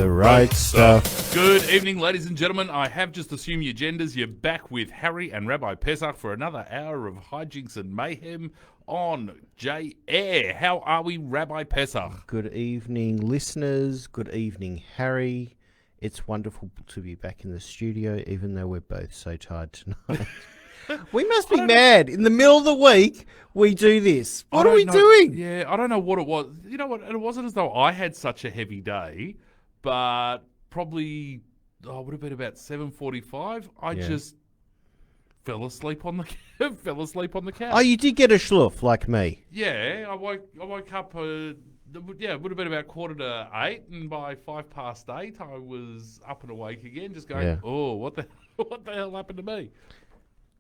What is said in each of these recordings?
the right stuff. Good evening, ladies and gentlemen. I have just assumed your genders. You're back with Harry and Rabbi Pesach for another hour of hijinks and mayhem on J Air. How are we, Rabbi Pesach? Good evening, listeners. Good evening, Harry. It's wonderful to be back in the studio, even though we're both so tired tonight. We must be mad. In the middle of the week, we do this. What are we doing? Yeah, I don't know what it was. You know what? It wasn't as though I had such a heavy day, but probably would have been about 7:45. I just fell asleep on the couch. Oh, you did get a schluff like me. Yeah, I woke up. It would have been about 7:45, and by 8:05, I was up and awake again, just going, "Oh, what the hell happened to me?"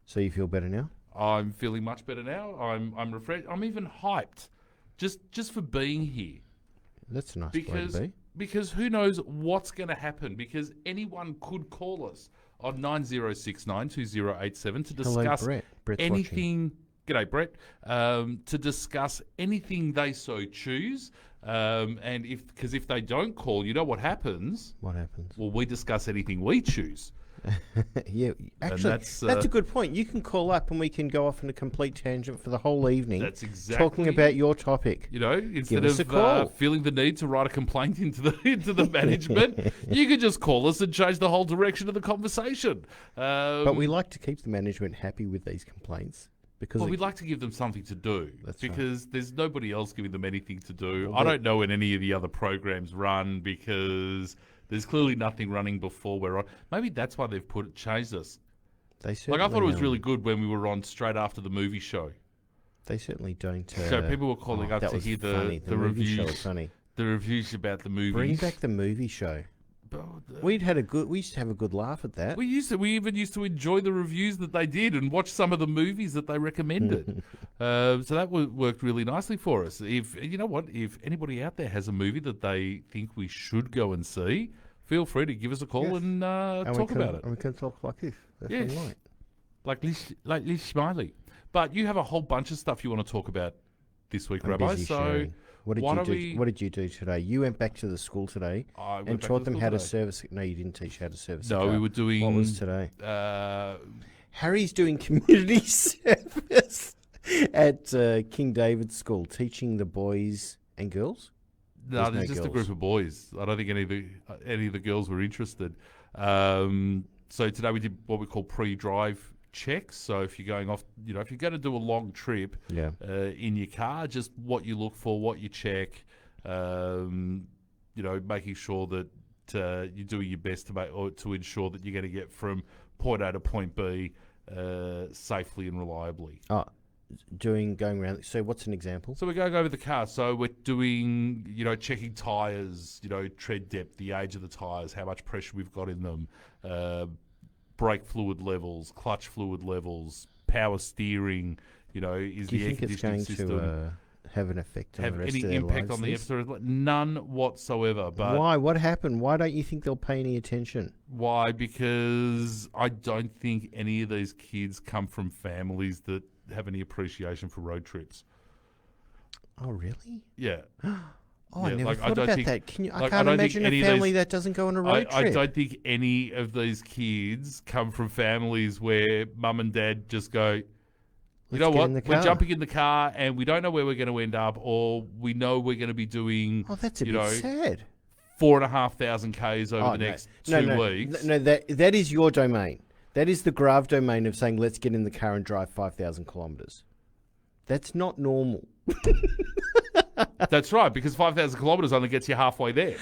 So you feel better now? I'm feeling much better now. I'm refreshed. I'm even hyped, just for being here. That's a nice way to be. Because who knows what's going to happen? Because anyone could call us on 90692087 to discuss Hello, Brett. Brett's anything. G'day, Brett. To discuss anything they so choose. And if they don't call, you know what happens? What happens? Well, we discuss anything we choose. Yeah, actually, that's a good point. You can call up and we can go off on a complete tangent for the whole evening. That's exactly talking about your topic. You know, instead of feeling the need to write a complaint into the management, you can just call us and change the whole direction of the conversation. But we like to keep the management happy with these complaints. Because we'd like to give them something to do because there's nobody else giving them anything to do. Well, I don't know when any of the other programs run because there's clearly nothing running before we're on. Maybe that's why they've changed us. I thought it was really good when we were on straight after the movie show. They certainly don't. So people were calling up to hear the movie reviews. show was funny. The reviews about the movies. Bring back the movie show. We used to have a good laugh at that. We even used to enjoy the reviews that they did and watch some of the movies that they recommended. So that worked really nicely for us. If anybody out there has a movie that they think we should go and see, feel free to give us a call and talk about it. And we can talk like this. Yes. Like Liz Smiley. But you have a whole bunch of stuff you want to talk about this week, Rabbi. So what did you do today? You went back to the school today and taught them how to service. No, you didn't teach how to service. No, we were doing. What was today? Harry's doing community service at King David School, teaching the boys and girls. No, there's just girls. A group of boys. I don't think any of the girls were interested. So today we did what we call pre-drive checks. So if you're going off, if you're going to do a long trip in your car, just what you look for, what you check, making sure that you're doing your best to ensure that you're going to get from point A to point B safely and reliably. Going around. So what's an example? So we're going over the car. So we're doing, checking tyres, tread depth, the age of the tyres, how much pressure we've got in them, brake fluid levels, clutch fluid levels, power steering, is the air conditioning system. Do you think it's going to have an effect on the rest of their lives? Have any impact on the episode? None whatsoever. But why? What happened? Why don't you think they'll pay any attention? Why? Because I don't think any of these kids come from families that have any appreciation for road trips. Oh, really? Yeah. I never thought about that. I can't imagine a family that doesn't go on a road trip. I don't think any of these kids come from families where mum and dad just go, you know what, we're jumping in the car and we don't know where we're going to end up, or we know we're going to be doing, that's a bit sad. 4,500 Ks over the next 2 weeks. No, that is your domain. That is the Grav domain of saying, let's get in the car and drive 5,000 kilometres. That's not normal. That's right, because 5,000 kilometres only gets you halfway there.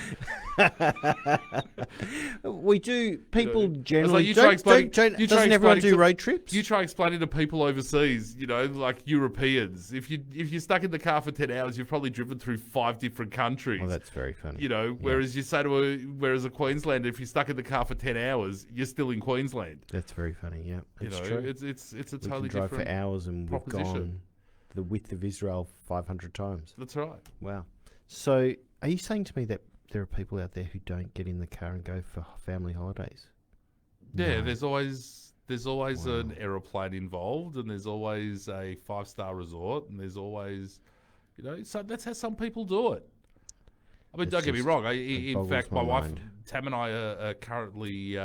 We do. People generally doesn't everyone do road trips? You try explaining to people overseas, like Europeans. If you're stuck in the car for 10 hours, you've probably driven through 5 different countries. Oh, that's very funny. Whereas you say whereas a Queenslander, if you're stuck in the car for 10 hours, you're still in Queensland. That's very funny. Yeah, it's true. It's a totally we can drive different for hours and we've gone the width of Israel 500 times. That's right. Wow. So are you saying to me that there are people out there who don't get in the car and go for family holidays? Yeah, no. There's always an aeroplane involved, and there's always a 5-star resort, and there's always, so that's how some people do it. I mean, It's don't get me just- wrong. it In boggles fact, my my wife, mind. Tam, and I are currently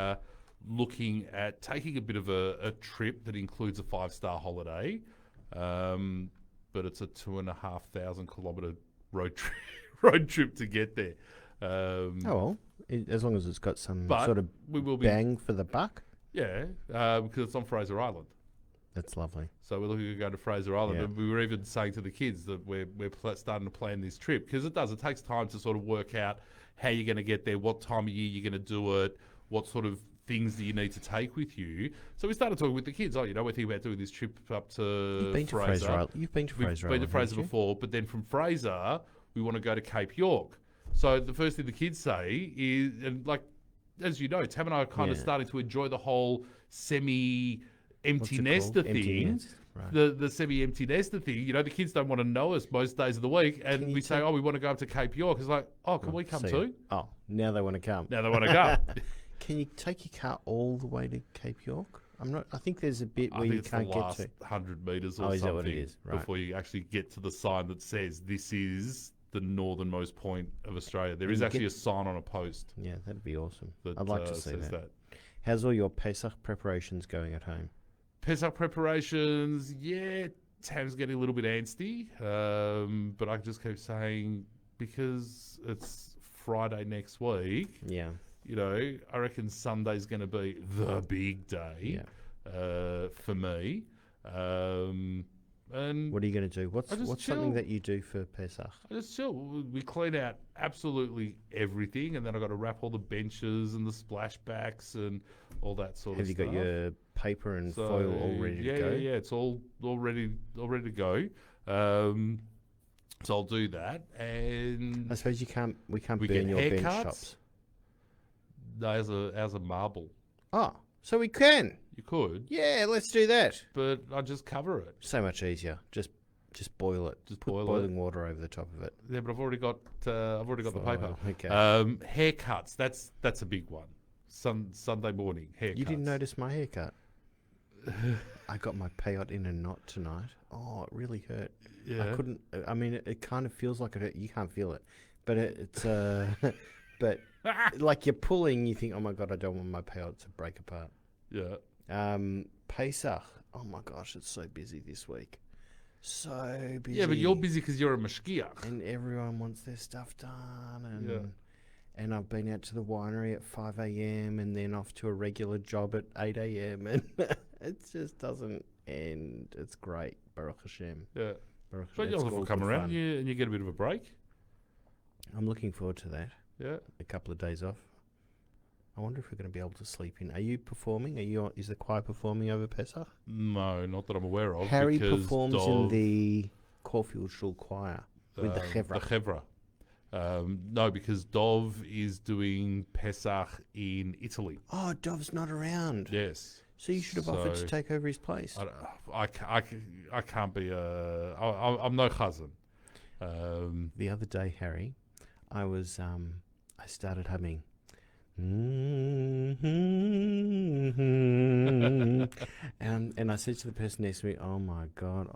looking at taking a bit of a trip that includes a 5-star holiday, but it's a 2,500 kilometre road trip, road trip to get there. Oh well, as long as it's got some But sort of we will be, bang for the buck, yeah, because it's on Fraser Island. that's lovely. So we're looking at going to Fraser Island, Yeah. and we were even saying to the kids that we're starting to plan this trip because it takes time to sort of work out how you're going to get there, what time of year you're going to do it, what sort of things do you need to take with you. So we started talking with the kids. Oh, we're thinking about doing this trip up to You've been to Fraser Island. You've been to We've Fraser been Island. to Fraser haven't you? before, but then from Fraser we want to go to Cape York. So the first thing the kids say is, and like as you know, Tam and I are kind of Yeah. starting to enjoy the whole semi-empty What's it nester called? Empty thing. nest? Right. The semi-empty nester thing. The kids don't want to know us most days of the week, and Can you we say, tell- "Oh, we want to go up to Cape York." It's like, "Oh, can we come See too?" Oh, now they want to come. Now they want to go. Can you take your car all the way to Cape York? I'm not. I think there's a bit I where think you it's the can't get last to. 100 meters or Oh, is that something what it is? Right. before you actually get to the sign that says this is the northernmost point of Australia. There And is you actually get- a sign on a post Yeah, that'd be awesome. that I'd like to see says that. How's all your Pesach preparations going at home? Pesach preparations, yeah, Tam's getting a little bit antsy, but I just keep saying because it's Friday next week, Yeah, I reckon Sunday's going to be the big day yeah. for me. And What are you going to do? What's I just something chill. that you do for Pesach? I just chill. We clean out absolutely everything, and then I got to wrap all the benches and the splashbacks and all that sort Have of you stuff. got your paper and So, foil all ready yeah, to go? Yeah, it's all ready to go. So I'll do that, and I suppose we can't We burn get your bench haircuts? tops. no, as a marble, Oh, so we can. you could, Yeah, let's do that. but I just cover it. So much easier. Just boil it. Just Put boil it. boiling water over the top of it. Yeah, but I've already got the paper. Foil, okay. Haircuts. That's a big one. Sunday morning haircuts. You didn't notice my haircut. I got my peyote in a knot tonight. Oh, it really hurt. Yeah. I couldn't. I mean, it kind of feels like it hurt. You can't feel it, but it's but like you're pulling. You think, oh my god, I don't want my peyote to break apart. Yeah. Pesach. Oh my gosh, it's so busy this week. So busy. Yeah, but you're busy because you're a mashgiach. and everyone wants their stuff done, and Yeah. and I've been out to the winery at 5 a.m. and then off to a regular job at 8 a.m. and it just doesn't end. It's great, Baruch Hashem. Yeah. Baruch But Hashem. you It's also all come good around fun. and you get a bit of a break. I'm looking forward to that. Yeah. A couple of days off. I wonder if we're going to be able to sleep in. Are you performing? Is the choir performing over Pesach? No, not that I'm aware of. Harry because performs in Dov, the Caulfield Shul Choir with the Chevra. The Chevra. No, because Dov is doing Pesach in Italy. Oh, Dov's not around. Yes. So you should have offered to So- take over his place. I can't be I'm no cousin. The other day, Harry, I was I started humming. And I said to the person next to me, "Oh my God,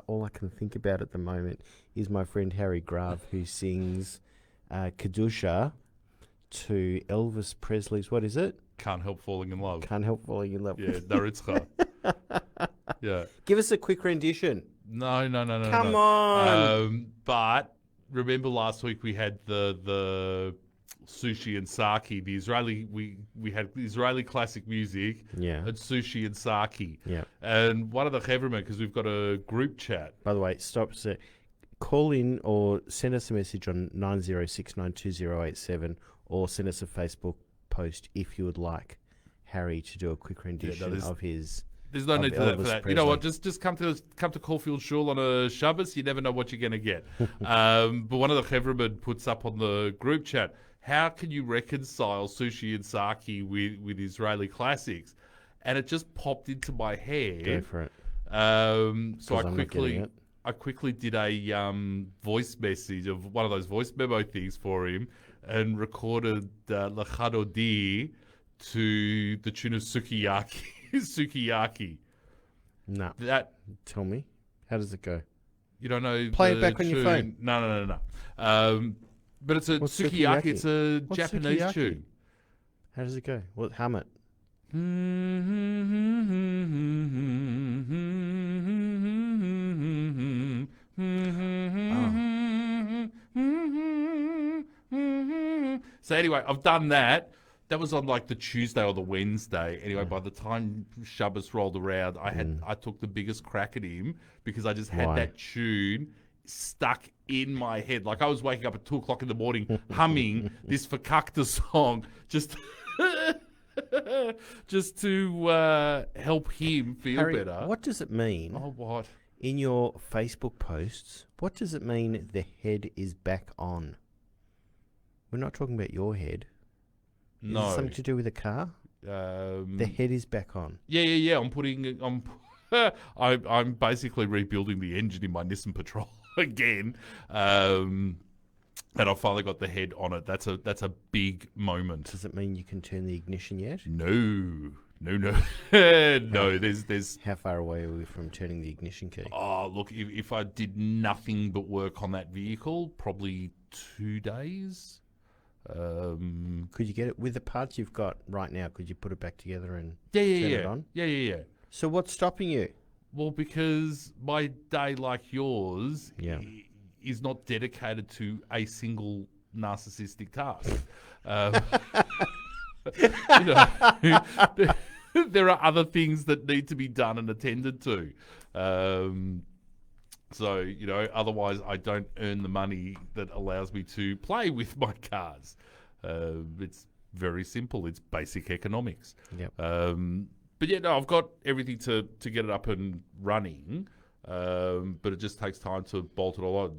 all I can think about at the moment is my friend Harry Grav, who sings Kedusha to Elvis Presley's, what is it? Can't help falling in love. Can't help falling in love. Yeah, Daritzcha. Yeah. Give us a quick rendition. No. Come no. on. But remember last week we had the sushi and sake. The Israeli we had Israeli classic music Yeah. and sushi and sake. Yeah. And one of the Chevromen, because we've got a group chat. By the way, call in or send us a message on 90692087 or send us a Facebook post if you would like Harry to do a quick rendition there's- of his. There's no Of need for that. Elvis You know what? Presley. Just come to Caulfield Shul on a Shabbos. You never know what you're going to get. But one of the Chevromen puts up on the group chat, how can you reconcile sushi and sake with Israeli classics? And it just popped into my Go head. for it. So 'Cause I'm not getting it. I quickly did a voice message of one of those voice memo things for him and recorded Lachado D to the tune of Sukiyaki. Sukiyaki. No. That Tell me. How does it go? you don't know. Play it the back on your tune? phone. No. But it's a What's sukiyaki. sukiyaki? It's a What's Japanese sukiyaki? tune. How does it go? Well, hum it. So anyway, I've done that. That was on like the Tuesday or the Wednesday. Anyway, by the time Shabbos rolled around, I took the biggest crack at him because I just had Why? that tune stuck in my head. Like I was waking up at 2:00 in the morning humming this Fakakta song just just to help him feel Harry, better. what does it mean Oh, what? in your Facebook posts? What does it mean the head is back on? We're not talking about your head. Is No. it something to do with a car? The head is back on. Yeah. I'm basically rebuilding the engine in my Nissan Patrol again, and I finally got the head on it. That's a big moment. Does it mean you can turn the ignition yet? No. No. There's. How far away are we from turning the ignition key? Oh, look, if I did nothing but work on that vehicle, probably 2 days. Could you get it with the parts you've got right now? Could you put it back together and Yeah. turn it on? Yeah. So what's stopping you? Well, because my day, like yours, Yeah. is not dedicated to a single narcissistic task. There are other things that need to be done and attended to. So, otherwise I don't earn the money that allows me to play with my cars. It's very simple. It's basic economics. Yep. But yeah, no, I've got everything to get it up and running. But it just takes time to bolt it all on.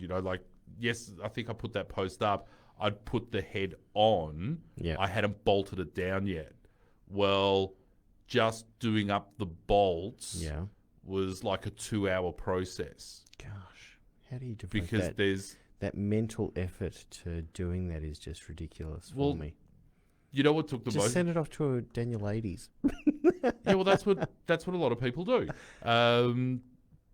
Yes, I think I put that post up. I'd put the head on. Yeah. I hadn't bolted it down yet. Well, just doing up the bolts Yeah. was like a 2-hour process Gosh, how do you devote because there's, that mental effort to doing that is just ridiculous Well, for me. what took the Just most. send it off to Daniel Ladies. Yeah, well, that's what a lot of people do.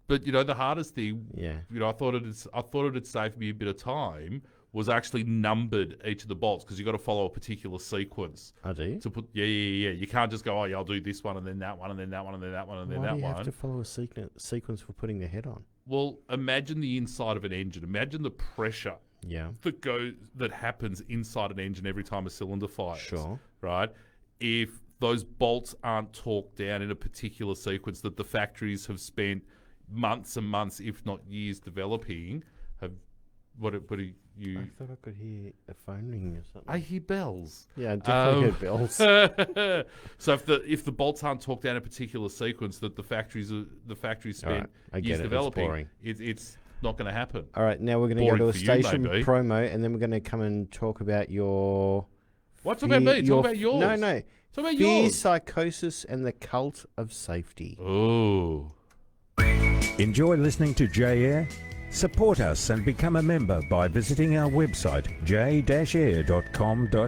But the hardest thing, Yeah. I thought it'd save me a bit of time was actually numbered each of the bolts because you got to follow a particular sequence I do. to put. Yeah. You can't just go, I'll do this one and then that one and then that one and then that one and then Why that do you one. have to follow a sequence for putting the head on? Well, imagine the inside of an engine. Imagine the pressure Yeah. that happens inside an engine every time a cylinder fires. Sure. Right? If those bolts aren't torqued down in a particular sequence that the factories have spent months and months, if not years, developing, what are you? I thought I could hear a phone ringing or something. I hear bells. Yeah, I definitely heard bells. So if the bolts aren't torqued down in a particular sequence that the factories spent Alright, I get years it, it's developing, boring. it's not going to happen. All right, now we're going to go to Boring a for you, station maybe. promo, and then we're going to come and talk about your... What's about me? Talk about yours. No. Talk about Fear, yours. psychosis, and the cult of safety. Oh. Enjoy listening to J-Air? Support us and become a member by visiting our website j-air.com.au.